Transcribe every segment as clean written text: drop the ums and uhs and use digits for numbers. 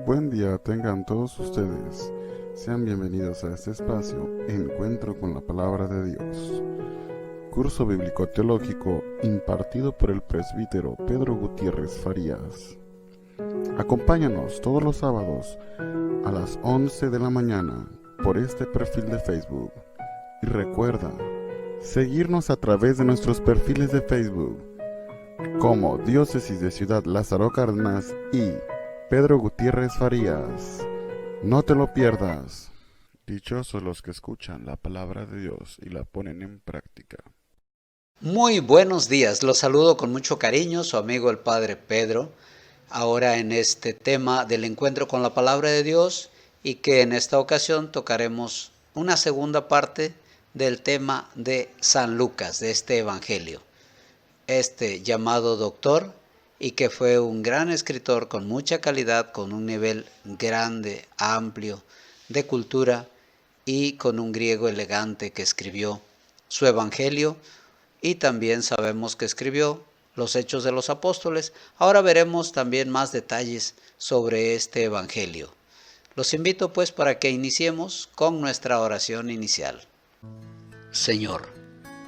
Buen día tengan todos ustedes. Sean bienvenidos a este espacio, Encuentro con la Palabra de Dios. Curso bíblico teológico impartido por el presbítero Pedro Gutiérrez Farías. Acompáñanos todos los sábados a las 11 de la mañana por este perfil de Facebook. Y recuerda, seguirnos a través de nuestros perfiles de Facebook como Diócesis de Ciudad Lázaro Cárdenas y Pedro Gutiérrez Farías. No te lo pierdas. Dichosos los que escuchan la palabra de Dios y la ponen en práctica. Muy buenos días, los saludo con mucho cariño, su amigo el Padre Pedro, ahora en este tema del encuentro con la palabra de Dios y que en esta ocasión tocaremos una segunda parte del tema de San Lucas, de este evangelio. Este llamado doctor y que fue un gran escritor con mucha calidad, con un nivel grande, amplio de cultura y con un griego elegante que escribió su evangelio. Y también sabemos que escribió los Hechos de los Apóstoles. Ahora veremos también más detalles sobre este evangelio. Los invito pues para que iniciemos con nuestra oración inicial. Señor,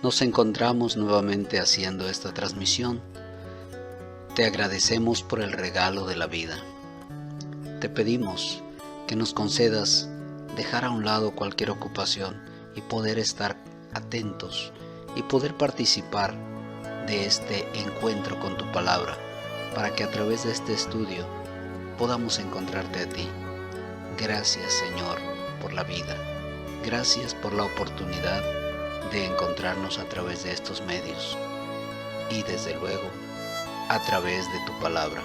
nos encontramos nuevamente haciendo esta transmisión. Te agradecemos por el regalo de la vida. Te pedimos que nos concedas dejar a un lado cualquier ocupación y poder estar atentos y poder participar de este encuentro con tu palabra, para que a través de este estudio podamos encontrarte a ti. Gracias, Señor, por la vida. Gracias por la oportunidad de encontrarnos a través de estos medios y desde luego a través de tu palabra.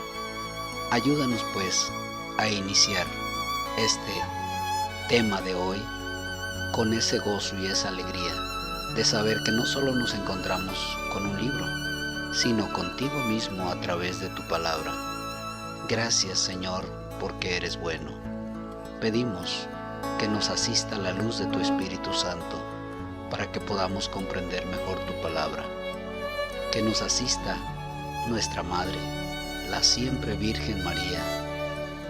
Ayúdanos pues a iniciar este tema de hoy con ese gozo y esa alegría de saber que no solo nos encontramos con un libro, sino contigo mismo a través de tu palabra. Gracias, Señor, porque eres bueno. Pedimos que nos asista la luz de tu Espíritu Santo para que podamos comprender mejor tu palabra. Que nos asista nuestra Madre, la siempre Virgen María,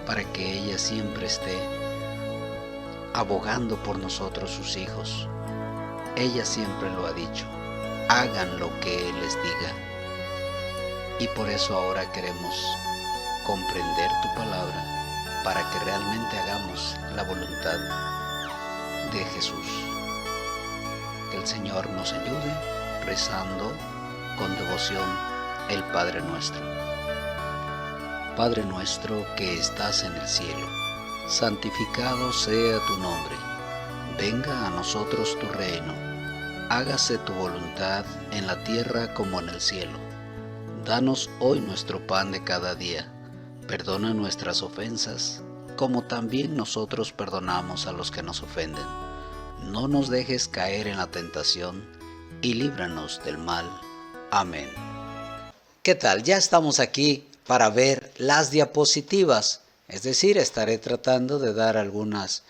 para que ella siempre esté abogando por nosotros, sus hijos. Ella siempre lo ha dicho, hagan lo que Él les diga. Y por eso ahora queremos comprender tu palabra para que realmente hagamos la voluntad de Jesús. Que el Señor nos ayude rezando con devoción el Padre Nuestro. Padre nuestro que estás en el cielo, santificado sea tu nombre. Venga a nosotros tu reino. Hágase tu voluntad en la tierra como en el cielo. Danos hoy nuestro pan de cada día. Perdona nuestras ofensas, como también nosotros perdonamos a los que nos ofenden. No nos dejes caer en la tentación y líbranos del mal. Amén. ¿Qué tal? Ya estamos aquí para ver las diapositivas, es decir, estaré tratando de dar algunas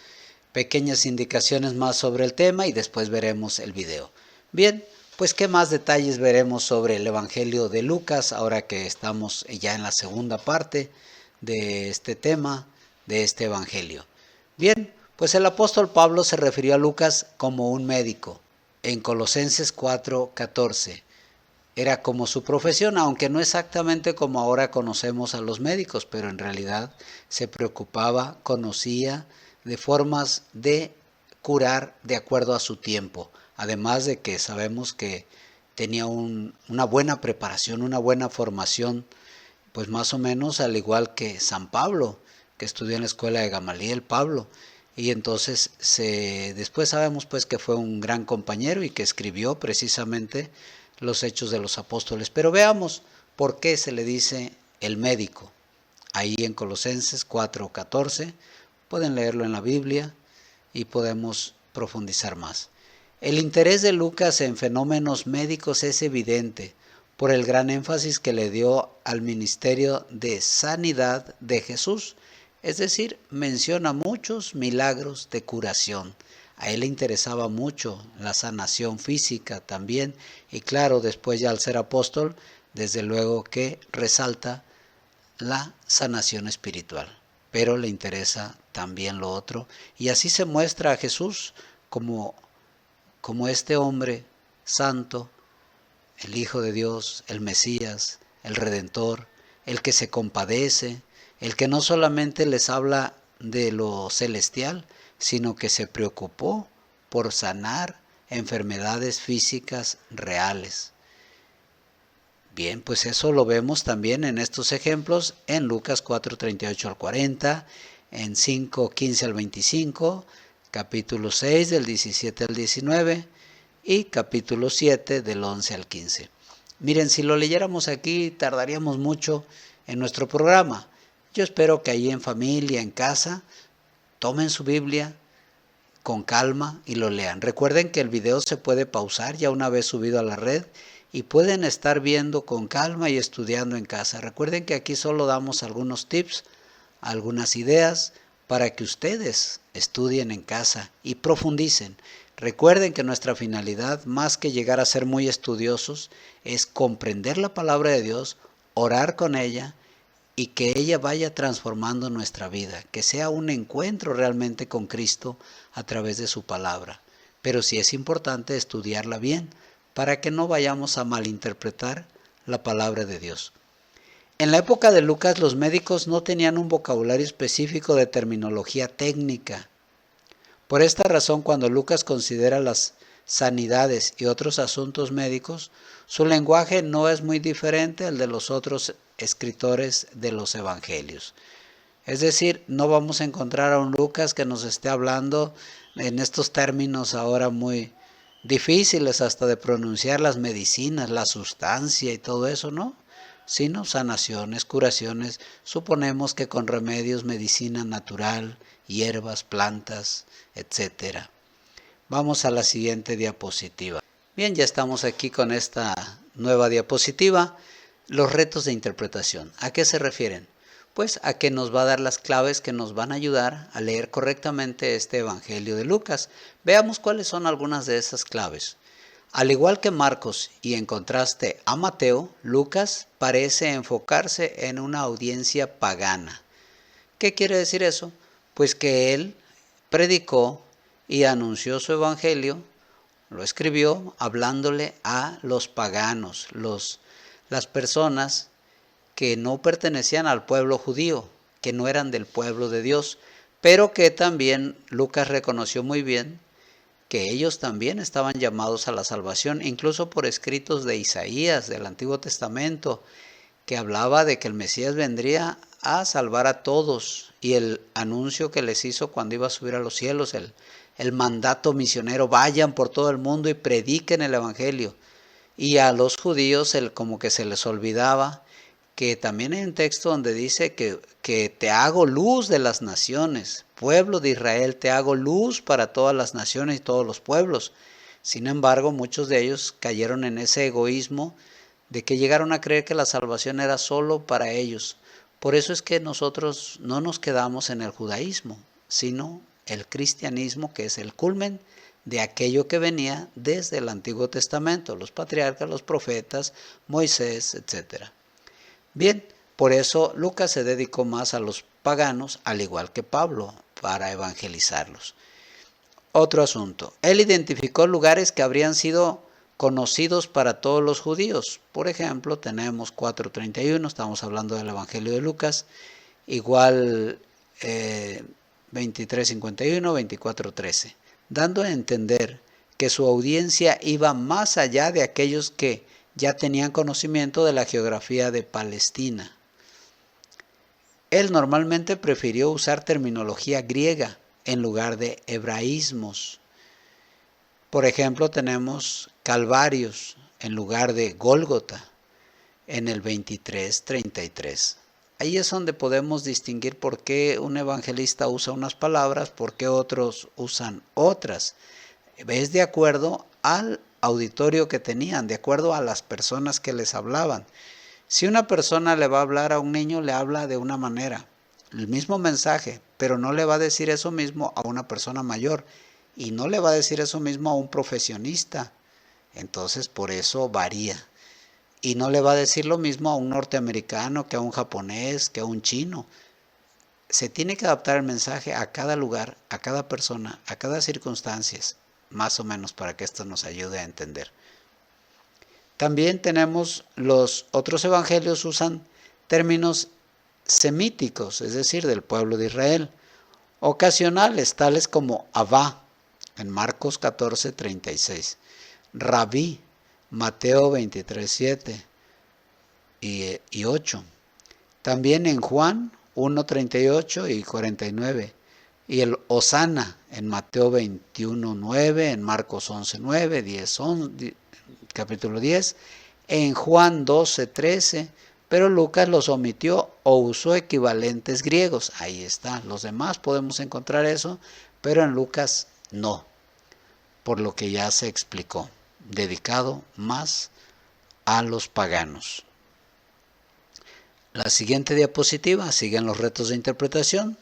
pequeñas indicaciones más sobre el tema y después veremos el video. Bien, pues qué más detalles veremos sobre el Evangelio de Lucas ahora que estamos ya en la segunda parte de este tema, de este Evangelio. Bien, pues el apóstol Pablo se refirió a Lucas como un médico en Colosenses 4:14. Era como su profesión, aunque no exactamente como ahora conocemos a los médicos, pero en realidad se preocupaba, conocía de formas de curar de acuerdo a su tiempo. Además de que sabemos que tenía una buena preparación, una buena formación, pues más o menos al igual que San Pablo, que estudió en la escuela de Gamaliel, Pablo. Y entonces después sabemos pues que fue un gran compañero y que escribió precisamente los Hechos de los Apóstoles. Pero veamos por qué se le dice el médico. Ahí en Colosenses 4:14, pueden leerlo en la Biblia y podemos profundizar más. El interés de Lucas en fenómenos médicos es evidente por el gran énfasis que le dio al ministerio de sanidad de Jesús. Es decir, menciona muchos milagros de curación. A él le interesaba mucho la sanación física también, y claro, después ya al ser apóstol, desde luego que resalta la sanación espiritual. pero le interesa también lo otro. Y así se muestra a Jesús como, como este hombre santo, el Hijo de Dios, el Mesías, el Redentor, el que se compadece, el que no solamente les habla de lo celestial, sino que se preocupó por sanar enfermedades físicas reales. Bien, pues eso lo vemos también en estos ejemplos en Lucas 4:38 al 40, en 5:15 al 25, capítulo 6 del 17 al 19 y capítulo 7 del 11 al 15. Miren, si lo leyéramos aquí tardaríamos mucho en nuestro programa. Yo espero que ahí en familia, en casa, tomen su Biblia con calma y lo lean. Recuerden que el video se puede pausar ya una vez subido a la red y pueden estar viendo con calma y estudiando en casa. Recuerden que aquí solo damos algunos tips, algunas ideas para que ustedes estudien en casa y profundicen. Recuerden que nuestra finalidad, más que llegar a ser muy estudiosos, es comprender la palabra de Dios, orar con ella y que ella vaya transformando nuestra vida, que sea un encuentro realmente con Cristo a través de su palabra. Pero sí es importante estudiarla bien para que no vayamos a malinterpretar la palabra de Dios. En la época de Lucas, los médicos no tenían un vocabulario específico de terminología técnica. Por esta razón, cuando Lucas considera las sanidades y otros asuntos médicos, su lenguaje no es muy diferente al de los otros escritores de los evangelios. Es decir, no vamos a encontrar a un Lucas que nos esté hablando en estos términos ahora muy difíciles hasta de pronunciar, las medicinas, la sustancia y todo eso, ¿no? Sino sanaciones, curaciones, suponemos que con remedios, medicina natural, hierbas, plantas, etcétera. Vamos a la siguiente diapositiva. Bien, ya estamos aquí con esta nueva diapositiva. Los retos de interpretación. ¿A qué se refieren? Pues a que nos va a dar las claves que nos van a ayudar a leer correctamente este Evangelio de Lucas. Veamos cuáles son algunas de esas claves. Al igual que Marcos y en contraste a Mateo, Lucas parece enfocarse en una audiencia pagana. ¿Qué quiere decir eso? Pues que él predicó y anunció su evangelio, lo escribió hablándole a los paganos, las personas que no pertenecían al pueblo judío, que no eran del pueblo de Dios, pero que también Lucas reconoció muy bien que ellos también estaban llamados a la salvación, incluso por escritos de Isaías del Antiguo Testamento, que hablaba de que el Mesías vendría a salvar a todos, y el anuncio que les hizo cuando iba a subir a los cielos, el mandato misionero, vayan por todo el mundo y prediquen el Evangelio. Y a los judíos como que se les olvidaba que también hay un texto donde dice que te hago luz de las naciones, pueblo de Israel, te hago luz para todas las naciones y todos los pueblos. Sin embargo, muchos de ellos cayeron en ese egoísmo de que llegaron a creer que la salvación era solo para ellos. Por eso es que nosotros no nos quedamos en el judaísmo, sino el cristianismo, que es el culmen de aquello que venía desde el Antiguo Testamento, los patriarcas, los profetas, Moisés, etc. Bien, por eso Lucas se dedicó más a los paganos, al igual que Pablo, para evangelizarlos. Otro asunto, él identificó lugares que habrían sido conocidos para todos los judíos. Por ejemplo, tenemos 4:31, estamos hablando del Evangelio de Lucas, igual 23:51, 24:13, dando a entender que su audiencia iba más allá de aquellos que ya tenían conocimiento de la geografía de Palestina. Él normalmente prefirió usar terminología griega en lugar de hebraísmos. Por ejemplo, tenemos Calvarios en lugar de Gólgota en el 23:33. Ahí es donde podemos distinguir por qué un evangelista usa unas palabras, por qué otros usan otras. Es de acuerdo al auditorio que tenían, de acuerdo a las personas que les hablaban. Si una persona le va a hablar a un niño, le habla de una manera, el mismo mensaje, pero no le va a decir eso mismo a una persona mayor y no le va a decir eso mismo a un profesionista. Entonces, por eso varía. Y no le va a decir lo mismo a un norteamericano que a un japonés, que a un chino. se tiene que adaptar el mensaje a cada lugar, a cada persona, a cada circunstancia, más o menos, para que esto nos ayude a entender. También tenemos los otros evangelios usan términos semíticos, es decir, del pueblo de Israel, ocasionales, tales como Abba, en Marcos 14:36, Rabí, Mateo 23:7 y 8, también en Juan 1:38 y 49, y el Hosana en Mateo 21:9, en Marcos 11:9, 10:11, capítulo 10, en Juan 12:13, pero Lucas los omitió o usó equivalentes griegos. Ahí está, los demás podemos encontrar eso, pero en Lucas no, por lo que ya se explicó, dedicado más a los paganos. La siguiente diapositiva, siguen los retos de interpretación.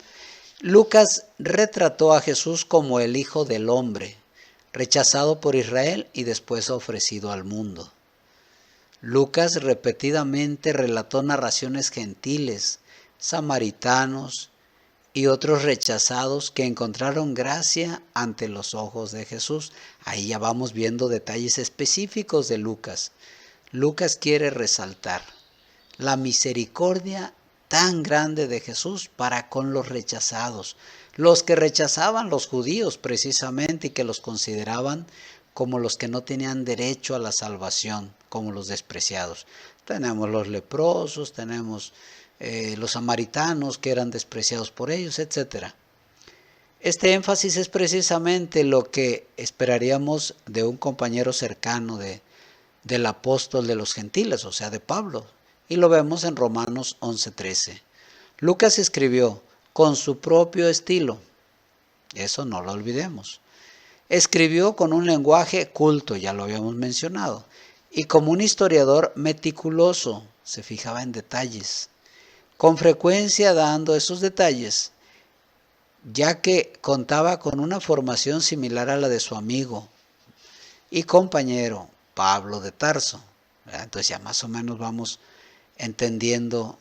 Lucas retrató a Jesús como el Hijo del Hombre, rechazado por Israel y después ofrecido al mundo. Lucas repetidamente relató narraciones gentiles, samaritanos y otros rechazados que encontraron gracia ante los ojos de Jesús. Ahí ya vamos viendo detalles específicos de Lucas. Lucas quiere resaltar la misericordia tan grande de Jesús para con los rechazados, los que rechazaban los judíos precisamente y que los consideraban como los que no tenían derecho a la salvación, como los despreciados. Tenemos los leprosos, tenemos los samaritanos que eran despreciados por ellos, etc. Este énfasis es precisamente lo que esperaríamos de un compañero cercano del apóstol de los gentiles, o sea, de Pablo. Y lo vemos en Romanos 11:13. Lucas escribió con su propio estilo, eso no lo olvidemos. Escribió con un lenguaje culto, ya lo habíamos mencionado, y como un historiador meticuloso, se fijaba en detalles, con frecuencia dando esos detalles, ya que contaba con una formación similar a la de su amigo y compañero Pablo de Tarso. Entonces ya más o menos vamos entendiendo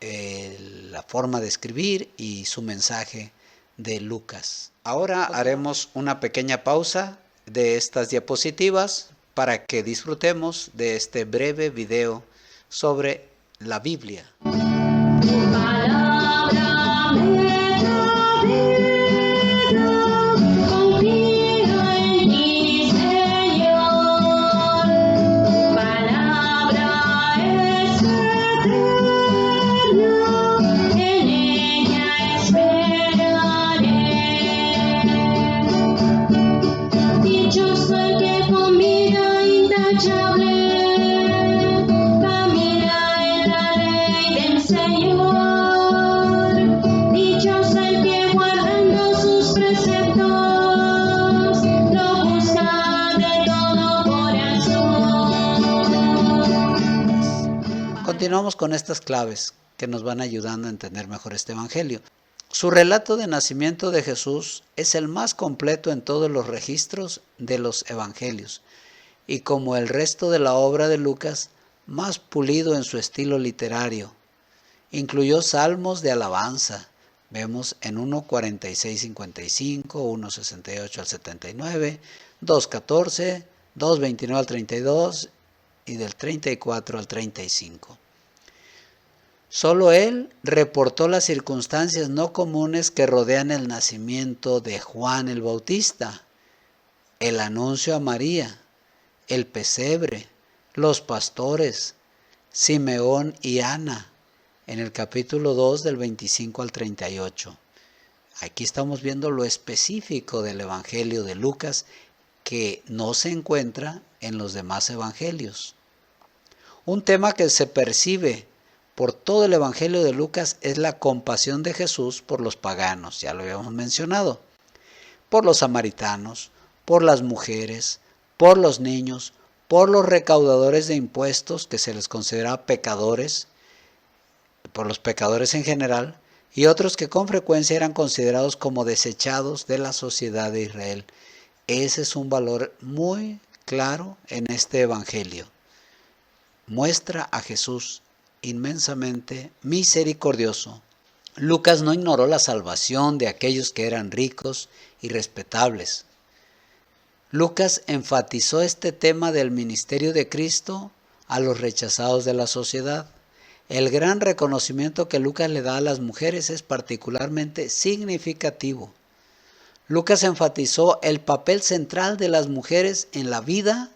la forma de escribir y su mensaje de Lucas. Ahora haremos una pequeña pausa de estas diapositivas para que disfrutemos de este breve video sobre la Biblia. Continuamos con estas claves que nos van ayudando a entender mejor este evangelio. Su relato de nacimiento de Jesús es el más completo en todos los registros de los evangelios y, como el resto de la obra de Lucas, más pulido en su estilo literario. Incluyó salmos de alabanza, vemos en 1:46-55, 1:68 al 79, 2:14, 2:29 al 32 y del 34 al 35. Solo él reportó las circunstancias no comunes que rodean el nacimiento de Juan el Bautista, el anuncio a María, el pesebre, los pastores, Simeón y Ana, en el capítulo 2 del 25 al 38. Aquí estamos viendo lo específico del Evangelio de Lucas que no se encuentra en los demás evangelios. Un tema que se percibe por todo el Evangelio de Lucas es la compasión de Jesús por los paganos, ya lo habíamos mencionado, por los samaritanos, por las mujeres, por los niños, por los recaudadores de impuestos que se les considera pecadores, por los pecadores en general, y otros que con frecuencia eran considerados como desechados de la sociedad de Israel. Ese es un valor muy claro en este Evangelio. Muestra a Jesús inmensamente misericordioso Lucas no ignoró la salvación de aquellos que eran ricos y respetables. Lucas enfatizó este tema del ministerio de Cristo a los rechazados de la sociedad. El gran reconocimiento que Lucas le da a las mujeres es particularmente significativo. Lucas enfatizó el papel central de las mujeres en la vida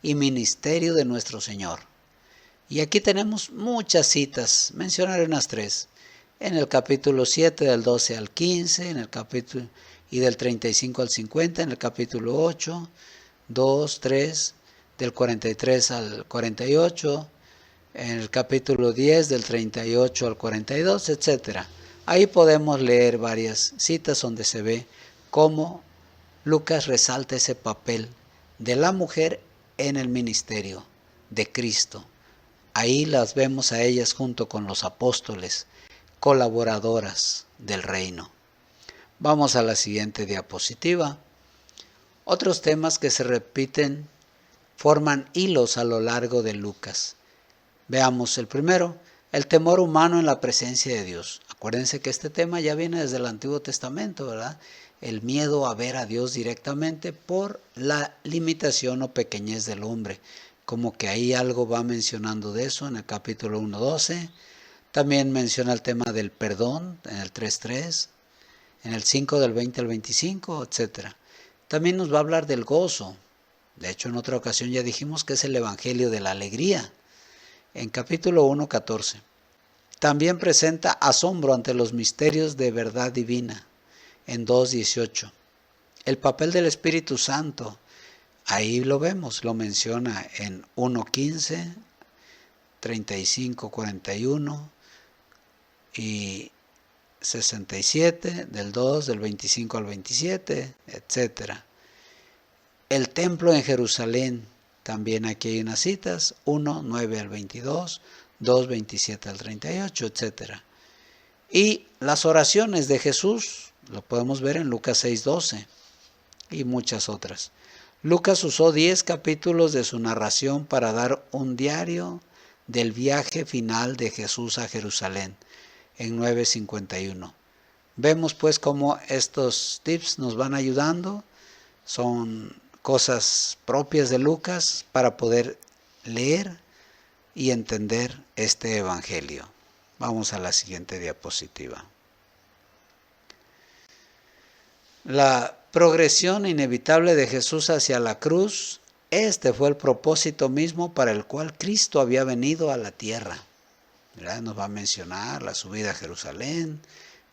y ministerio de nuestro Señor. Y aquí tenemos muchas citas, mencionaré unas 3. En el capítulo 7 del 12 al 15, en el capítulo y del 35 al 50, en el capítulo 8, 2, 3, del 43 al 48, en el capítulo 10 del 38 al 42, etc. Ahí podemos leer varias citas donde se ve cómo Lucas resalta ese papel de la mujer en el ministerio de Cristo. Ahí las vemos a ellas junto con los apóstoles, colaboradoras del reino. Vamos a la siguiente diapositiva. Otros temas que se repiten forman hilos a lo largo de Lucas. Veamos el primero, el temor humano en la presencia de Dios. Acuérdense que este tema ya viene desde el Antiguo Testamento, ¿verdad? El miedo a ver a Dios directamente por la limitación o pequeñez del hombre. Como que ahí algo va mencionando de eso en el capítulo 1:12. También menciona el tema del perdón en el 3:3, en el 5 del 20 al 25, etc. También nos va a hablar del gozo. De hecho, en otra ocasión ya dijimos que es el evangelio de la alegría. En capítulo 1:14. También presenta asombro ante los misterios de verdad divina. En 2:18. El papel del Espíritu Santo. Ahí lo vemos, lo menciona en 1:15, 35:41 y 67, del 2, del 25 al 27, etc. El templo en Jerusalén, también aquí hay unas citas, 1:9 al 22, 2:27 al 38, etc. Y las oraciones de Jesús, lo podemos ver en Lucas 6:12 y muchas otras. Lucas usó 10 capítulos de su narración para dar un diario del viaje final de Jesús a Jerusalén en 9:51. Vemos pues cómo estos tips nos van ayudando, son cosas propias de Lucas para poder leer y entender este evangelio. Vamos a la siguiente diapositiva. La progresión inevitable de Jesús hacia la cruz, este fue el propósito mismo para el cual Cristo había venido a la tierra. ¿Verdad? Nos va a mencionar la subida a Jerusalén,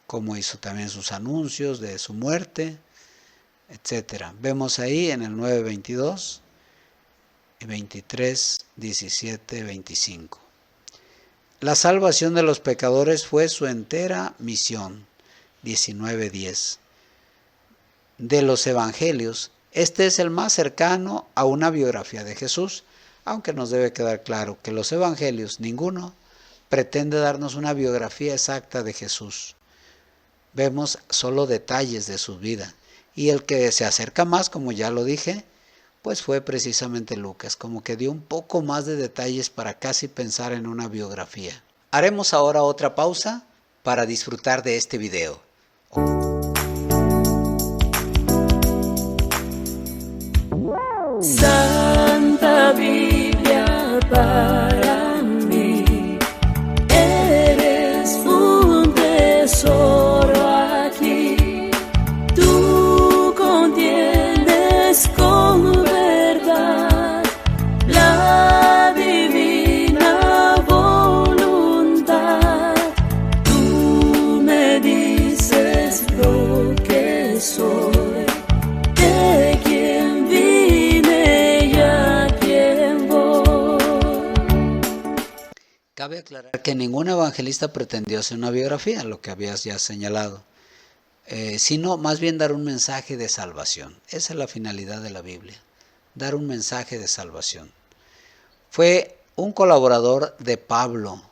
cómo hizo también sus anuncios de su muerte, etc. Vemos ahí en el 9:22 y 23:17-25. La salvación de los pecadores fue su entera misión. 19:10. De los evangelios, este es el más cercano a una biografía de Jesús, aunque nos debe quedar claro que los evangelios, ninguno, pretende darnos una biografía exacta de Jesús. Vemos solo detalles de su vida, y el que se acerca más, como ya lo dije, pues fue precisamente Lucas, como que dio un poco más de detalles para casi pensar en una biografía. Haremos ahora otra pausa para disfrutar de este video. Santa Biblia para mí, eres un tesoro aquí. Tú contienes con verdad la divina voluntad. Tú me dices lo que soy. Cabe aclarar que ningún evangelista pretendió hacer una biografía, lo que habías ya señalado, sino más bien dar un mensaje de salvación. Esa es la finalidad de la Biblia, dar un mensaje de salvación. Fue un colaborador de Pablo,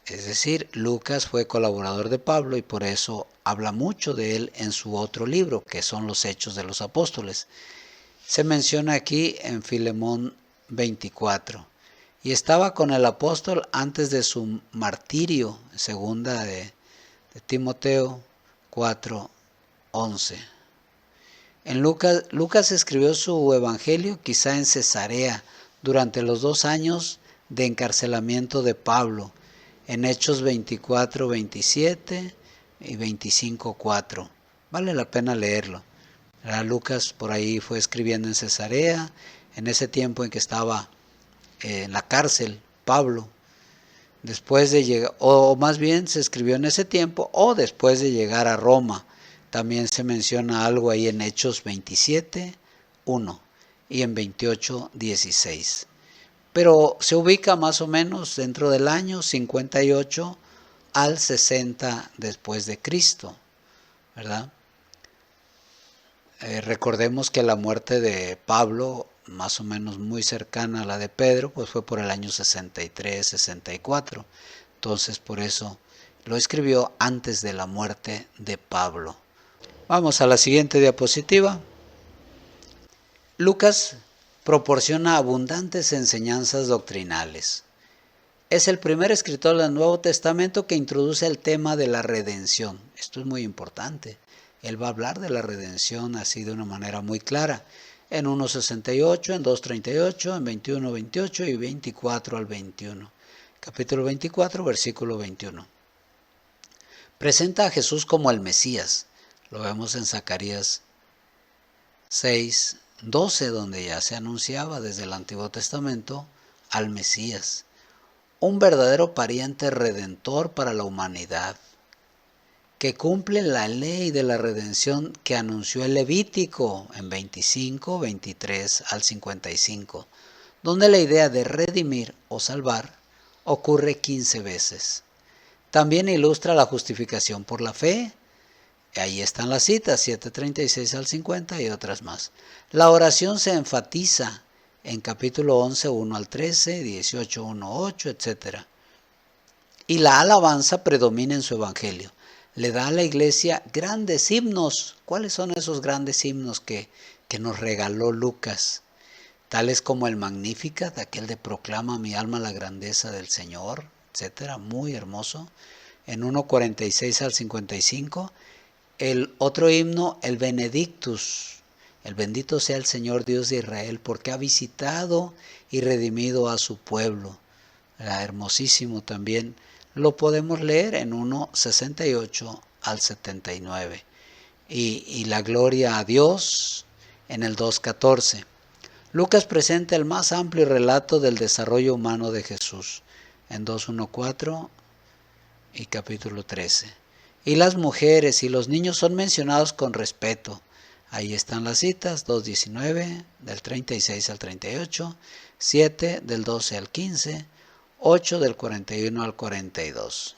es decir, Lucas fue colaborador de Pablo y por eso habla mucho de él en su otro libro, que son los Hechos de los Apóstoles. Se menciona aquí en Filemón 24. Y estaba con el apóstol antes de su martirio, segunda de de Timoteo 4:11. Lucas escribió su evangelio quizá en Cesarea durante los 2 años de encarcelamiento de Pablo, en Hechos 24:27 y 25:4. Vale la pena leerlo. Lucas por ahí fue escribiendo en Cesarea, en ese tiempo en que estaba en la cárcel Pablo, después de llegar, o más bien se escribió en ese tiempo o después de llegar a Roma. También se menciona algo ahí en Hechos 27:1 y en 28:16. Pero se ubica más o menos dentro del año 58 al 60 después de Cristo, ¿verdad? Recordemos que la muerte de Pablo, más o menos muy cercana a la de Pedro, pues fue por el año 63, 64. Entonces por eso lo escribió antes de la muerte de Pablo. Vamos a la siguiente diapositiva. Lucas proporciona abundantes enseñanzas doctrinales. Es el primer escritor del Nuevo Testamento que introduce el tema de la redención. Esto es muy importante. Él va a hablar de la redención así de una manera muy clara. En 1:68, en 2:38, en 21:28 y 24 al 21. Capítulo 24, versículo 21. Presenta a Jesús como el Mesías. Lo vemos en Zacarías 6:12, donde ya se anunciaba desde el Antiguo Testamento al Mesías, un verdadero pariente redentor para la humanidad, que cumple la ley de la redención que anunció el Levítico en 25, 23 al 55, donde la idea de redimir o salvar ocurre 15 veces. También ilustra la justificación por la fe. Ahí están las citas, 7:36 al 50 y otras más. La oración se enfatiza en capítulo 11, 1 al 13, 18, 1, 8, etc. Y la alabanza predomina en su evangelio. Le da a la iglesia grandes himnos. ¿Cuáles son esos grandes himnos que nos regaló Lucas? Tales como el Magnificat, aquel de proclama mi alma la grandeza del Señor, etc. Muy hermoso. En 1:46 al 55. El otro himno, el Benedictus, el bendito sea el Señor Dios de Israel, porque ha visitado y redimido a su pueblo. Hermosísimo también. Lo podemos leer en 1:68 al 79. Y la gloria a Dios en el 2:14. Lucas presenta el más amplio relato del desarrollo humano de Jesús en 2:1-4 y capítulo 13. Y las mujeres y los niños son mencionados con respeto. Ahí están las citas, 2:19, del 36 al 38, 7, del 12 al 15, 8, del 41 al 42.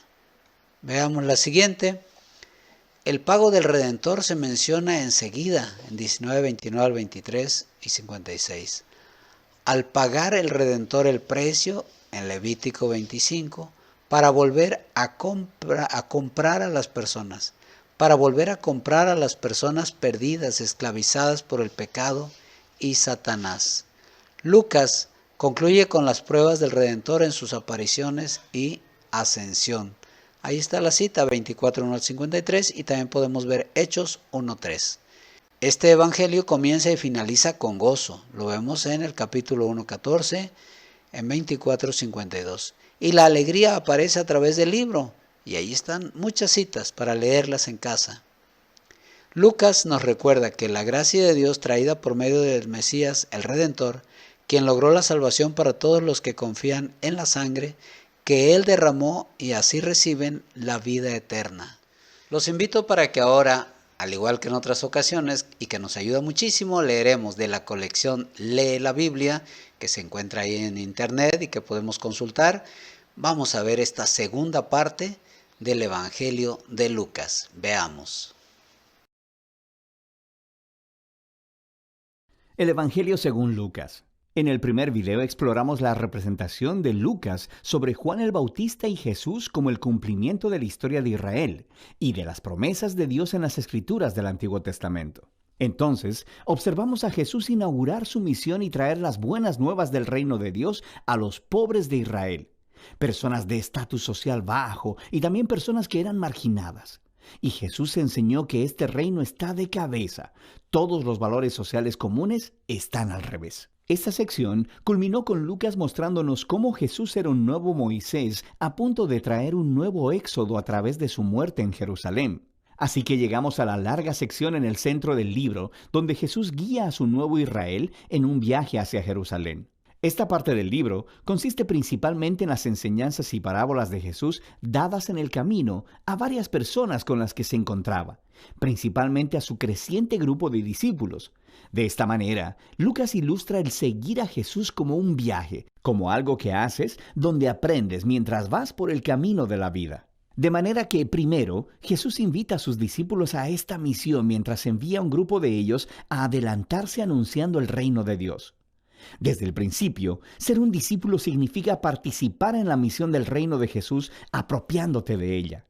Veamos la siguiente. El pago del Redentor se menciona enseguida, en 19, 29 al 23 y 56. Al pagar el Redentor el precio, en Levítico 25, para volver a comprar a las personas, para volver a comprar a las personas perdidas, esclavizadas por el pecado y Satanás. Lucas concluye con las pruebas del Redentor en sus apariciones y ascensión. Ahí está la cita, 24:1 al 53, y también podemos ver Hechos 1:3. Este evangelio comienza y finaliza con gozo. Lo vemos en el capítulo 1:14, en 24:52. Y la alegría aparece a través del libro. Y ahí están muchas citas para leerlas en casa. Lucas nos recuerda que la gracia de Dios traída por medio del Mesías, el Redentor, quien logró la salvación para todos los que confían en la sangre que Él derramó y así reciben la vida eterna. Los invito para que ahora, al igual que en otras ocasiones, y que nos ayuda muchísimo, leeremos de la colección Lee la Biblia, que se encuentra ahí en internet y que podemos consultar. Vamos a ver esta segunda parte del Evangelio de Lucas. Veamos. El Evangelio según Lucas. En el primer video exploramos la representación de Lucas sobre Juan el Bautista y Jesús como el cumplimiento de la historia de Israel y de las promesas de Dios en las Escrituras del Antiguo Testamento. Entonces, observamos a Jesús inaugurar su misión y traer las buenas nuevas del reino de Dios a los pobres de Israel. personas de estatus social bajo y también personas que eran marginadas. Y Jesús enseñó que este reino está de cabeza. Todos los valores sociales comunes están al revés. Esta sección culminó con Lucas mostrándonos cómo Jesús era un nuevo Moisés a punto de traer un nuevo éxodo a través de su muerte en Jerusalén. Así que llegamos a la larga sección en el centro del libro, donde Jesús guía a su nuevo Israel en un viaje hacia Jerusalén. Esta parte del libro consiste principalmente en las enseñanzas y parábolas de Jesús dadas en el camino a varias personas con las que se encontraba, principalmente a su creciente grupo de discípulos. De esta manera, Lucas ilustra el seguir a Jesús como un viaje, como algo que haces donde aprendes mientras vas por el camino de la vida. De manera que, primero, Jesús invita a sus discípulos a esta misión mientras envía a un grupo de ellos a adelantarse anunciando el reino de Dios. Desde el principio, ser un discípulo significa participar en la misión del reino de Jesús apropiándote de ella.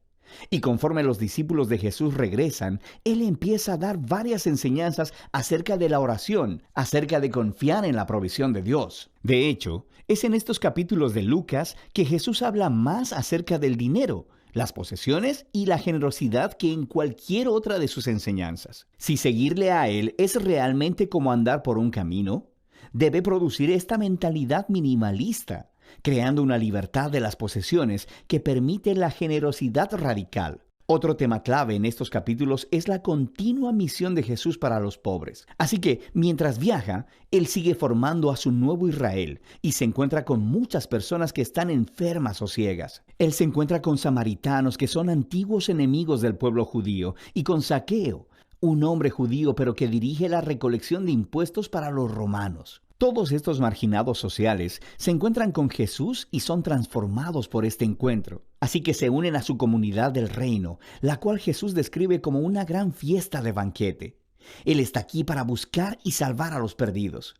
Y conforme los discípulos de Jesús regresan, Él empieza a dar varias enseñanzas acerca de la oración, acerca de confiar en la provisión de Dios. De hecho, es en estos capítulos de Lucas que Jesús habla más acerca del dinero, las posesiones y la generosidad que en cualquier otra de sus enseñanzas. Si seguirle a Él es realmente como andar por un camino, debe producir esta mentalidad minimalista, creando una libertad de las posesiones que permite la generosidad radical. Otro tema clave en estos capítulos es la continua misión de Jesús para los pobres. Así que, mientras viaja, Él sigue formando a su nuevo Israel y se encuentra con muchas personas que están enfermas o ciegas. Él se encuentra con samaritanos que son antiguos enemigos del pueblo judío y con Zaqueo, un hombre judío pero que dirige la recolección de impuestos para los romanos. Todos estos marginados sociales se encuentran con Jesús y son transformados por este encuentro. Así que se unen a su comunidad del reino, la cual Jesús describe como una gran fiesta de banquete. Él está aquí para buscar y salvar a los perdidos.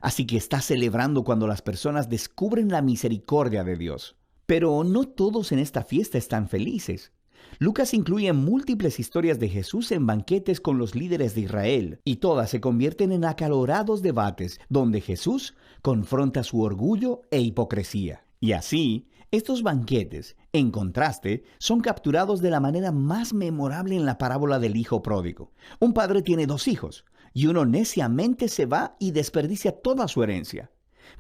Así que está celebrando cuando las personas descubren la misericordia de Dios. Pero no todos en esta fiesta están felices. Lucas incluye múltiples historias de Jesús en banquetes con los líderes de Israel, y todas se convierten en acalorados debates donde Jesús confronta su orgullo e hipocresía. Y así, estos banquetes, en contraste, son capturados de la manera más memorable en la parábola del hijo pródigo. Un padre tiene 2 hijos, y uno neciamente se va y desperdicia toda su herencia.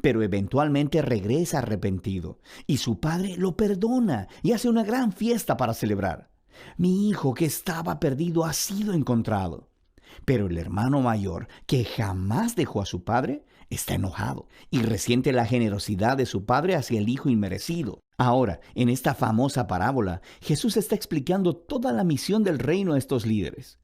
Pero eventualmente regresa arrepentido, y su padre lo perdona y hace una gran fiesta para celebrar. Mi hijo que estaba perdido ha sido encontrado. Pero el hermano mayor, que jamás dejó a su padre, está enojado y resiente la generosidad de su padre hacia el hijo inmerecido. Ahora, en esta famosa parábola, Jesús está explicando toda la misión del reino a estos líderes.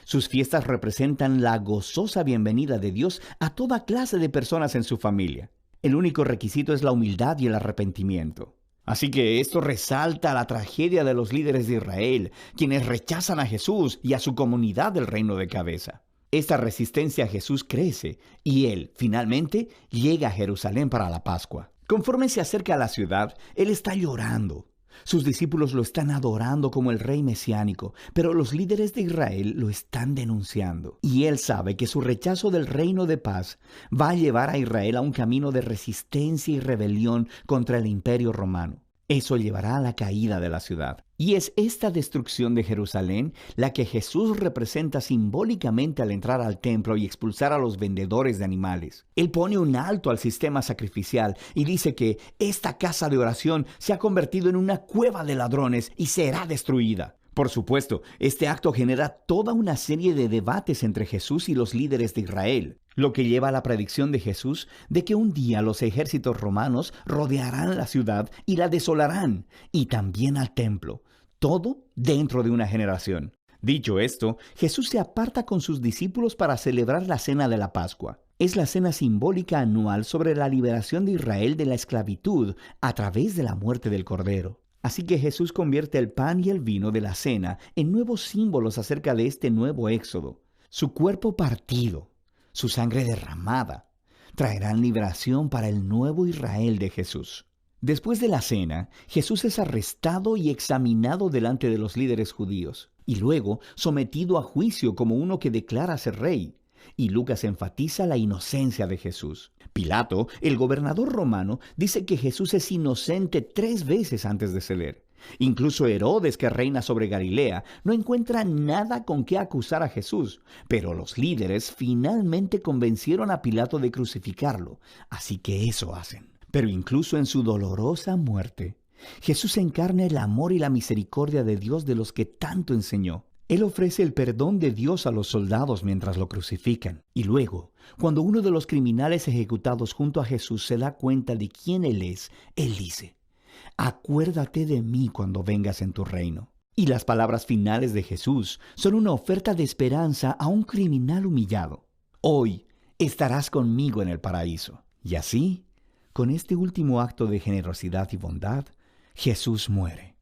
Sus fiestas representan la gozosa bienvenida de Dios a toda clase de personas en su familia. El único requisito es la humildad y el arrepentimiento. Así que esto resalta la tragedia de los líderes de Israel, quienes rechazan a Jesús y a su comunidad del reino de cabeza. Esta resistencia a Jesús crece y Él, finalmente, llega a Jerusalén para la Pascua. Conforme se acerca a la ciudad, Él está llorando. Sus discípulos lo están adorando como el rey mesiánico, pero los líderes de Israel lo están denunciando. Y Él sabe que su rechazo del reino de paz va a llevar a Israel a un camino de resistencia y rebelión contra el imperio romano. Eso llevará a la caída de la ciudad. Y es esta destrucción de Jerusalén la que Jesús representa simbólicamente al entrar al templo y expulsar a los vendedores de animales. Él pone un alto al sistema sacrificial y dice que esta casa de oración se ha convertido en una cueva de ladrones y será destruida. Por supuesto, este acto genera toda una serie de debates entre Jesús y los líderes de Israel, lo que lleva a la predicción de Jesús de que un día los ejércitos romanos rodearán la ciudad y la desolarán, y también al templo, todo dentro de una generación. Dicho esto, Jesús se aparta con sus discípulos para celebrar la cena de la Pascua. Es la cena simbólica anual sobre la liberación de Israel de la esclavitud a través de la muerte del Cordero. Así que Jesús convierte el pan y el vino de la cena en nuevos símbolos acerca de este nuevo éxodo. Su cuerpo partido, su sangre derramada, traerán liberación para el nuevo Israel de Jesús. Después de la cena, Jesús es arrestado y examinado delante de los líderes judíos, y luego sometido a juicio como uno que declara ser rey. y Lucas enfatiza la inocencia de Jesús. Pilato, el gobernador romano, dice que Jesús es inocente 3 veces antes de ceder. Incluso Herodes, que reina sobre Galilea, no encuentra nada con qué acusar a Jesús, pero los líderes finalmente convencieron a Pilato de crucificarlo, así que eso hacen. Pero incluso en su dolorosa muerte, Jesús encarna el amor y la misericordia de Dios de los que tanto enseñó. Él ofrece el perdón de Dios a los soldados mientras lo crucifican. Y luego, cuando uno de los criminales ejecutados junto a Jesús se da cuenta de quién Él es, Él dice: acuérdate de mí cuando vengas en tu reino. Y las palabras finales de Jesús son una oferta de esperanza a un criminal humillado. Hoy estarás conmigo en el paraíso. Y así, con este último acto de generosidad y bondad, Jesús muere.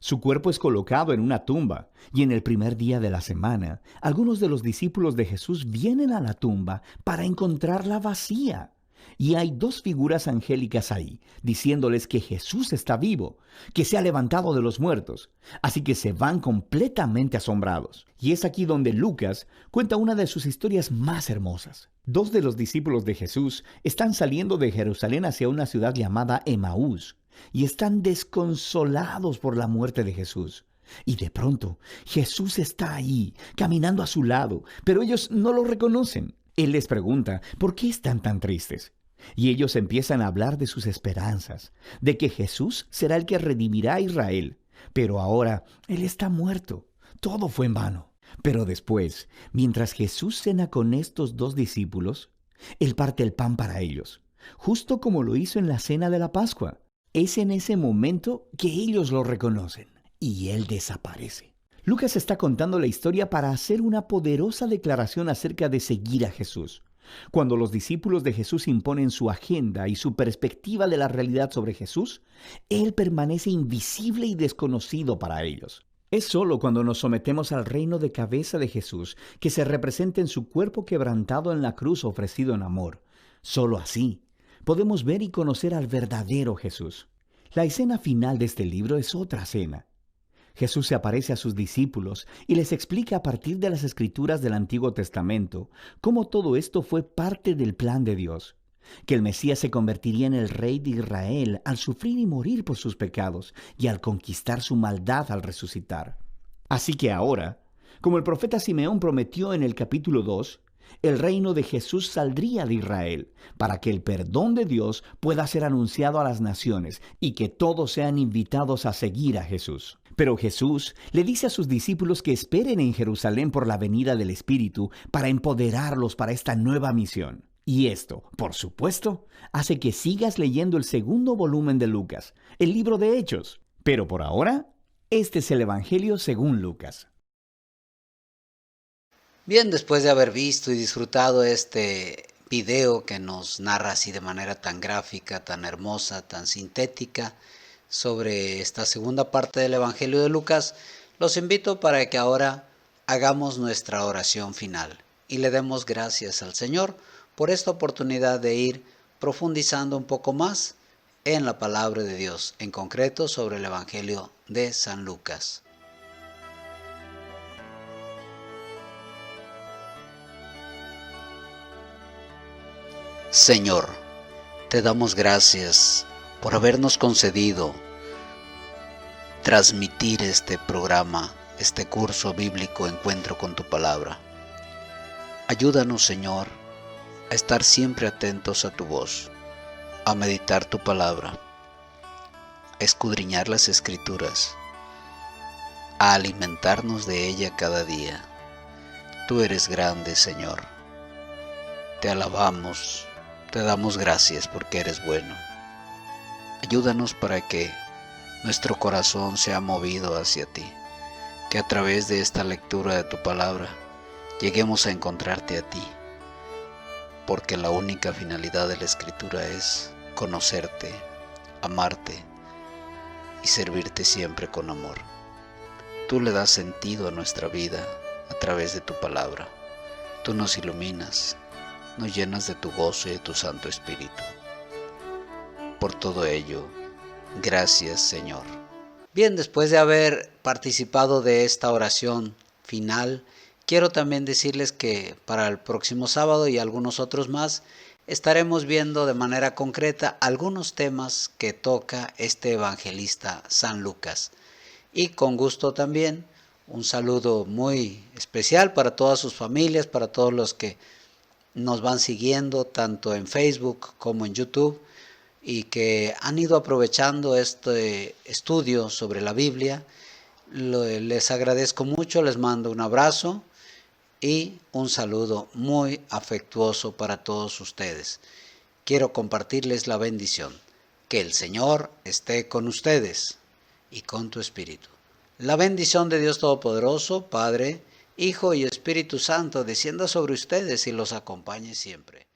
Su cuerpo es colocado en una tumba, y en el primer día de la semana, algunos de los discípulos de Jesús vienen a la tumba para encontrarla vacía. Y hay 2 figuras angélicas ahí, diciéndoles que Jesús está vivo, que se ha levantado de los muertos. Así que se van completamente asombrados. Y es aquí donde Lucas cuenta una de sus historias más hermosas. 2 de los discípulos de Jesús están saliendo de Jerusalén hacia una ciudad llamada Emaús, y están desconsolados por la muerte de Jesús. Y de pronto, Jesús está ahí, caminando a su lado, pero ellos no lo reconocen. Él les pregunta, ¿por qué están tan tristes? Y ellos empiezan a hablar de sus esperanzas, de que Jesús será el que redimirá a Israel. Pero ahora, Él está muerto. Todo fue en vano. Pero después, mientras Jesús cena con estos 2 discípulos, Él parte el pan para ellos, justo como lo hizo en la cena de la Pascua. Es en ese momento que ellos lo reconocen, y Él desaparece. Lucas está contando la historia para hacer una poderosa declaración acerca de seguir a Jesús. Cuando los discípulos de Jesús imponen su agenda y su perspectiva de la realidad sobre Jesús, Él permanece invisible y desconocido para ellos. Es solo cuando nos sometemos al reino de cabeza de Jesús que se representa en su cuerpo quebrantado en la cruz ofrecido en amor. Solo así podemos ver y conocer al verdadero Jesús. La escena final de este libro es otra cena. Jesús se aparece a sus discípulos y les explica a partir de las Escrituras del Antiguo Testamento cómo todo esto fue parte del plan de Dios, que el Mesías se convertiría en el rey de Israel al sufrir y morir por sus pecados y al conquistar su maldad al resucitar. Así que ahora, como el profeta Simeón prometió en el capítulo 2, el reino de Jesús saldría de Israel para que el perdón de Dios pueda ser anunciado a las naciones y que todos sean invitados a seguir a Jesús. Pero Jesús le dice a sus discípulos que esperen en Jerusalén por la venida del Espíritu para empoderarlos para esta nueva misión. Y esto, por supuesto, hace que sigas leyendo el 2º volumen de Lucas, el libro de Hechos. Pero por ahora, este es el Evangelio según Lucas. Bien, después de haber visto y disfrutado este video que nos narra así de manera tan gráfica, tan hermosa, tan sintética sobre esta segunda parte del Evangelio de Lucas, los invito para que ahora hagamos nuestra oración final y le demos gracias al Señor por esta oportunidad de ir profundizando un poco más en la palabra de Dios, en concreto sobre el Evangelio de San Lucas. Señor, te damos gracias por habernos concedido transmitir este programa, este curso bíblico Encuentro con tu Palabra. Ayúdanos, Señor, a estar siempre atentos a tu voz, a meditar tu palabra, a escudriñar las Escrituras, a alimentarnos de ella cada día. Tú eres grande, Señor. Te alabamos. Te damos gracias porque eres bueno. Ayúdanos para que nuestro corazón sea movido hacia ti, que a través de esta lectura de tu palabra lleguemos a encontrarte a ti, porque la única finalidad de la Escritura es conocerte, amarte y servirte siempre con amor. Tú le das sentido a nuestra vida a través de tu palabra. Tú nos iluminas, nos llenas de tu gozo y de tu Santo Espíritu. Por todo ello, gracias, Señor. Bien, después de haber participado de esta oración final, quiero también decirles que para el próximo sábado y algunos otros más, estaremos viendo de manera concreta algunos temas que toca este evangelista San Lucas. Y con gusto también, un saludo muy especial para todas sus familias, para todos los que nos van siguiendo tanto en Facebook como en YouTube y que han ido aprovechando este estudio sobre la Biblia. Les agradezco mucho, les mando un abrazo y un saludo muy afectuoso para todos ustedes. Quiero compartirles la bendición. Que el Señor esté con ustedes y con tu espíritu. La bendición de Dios Todopoderoso, Padre, Hijo y Espíritu Santo, descienda sobre ustedes y los acompañe siempre.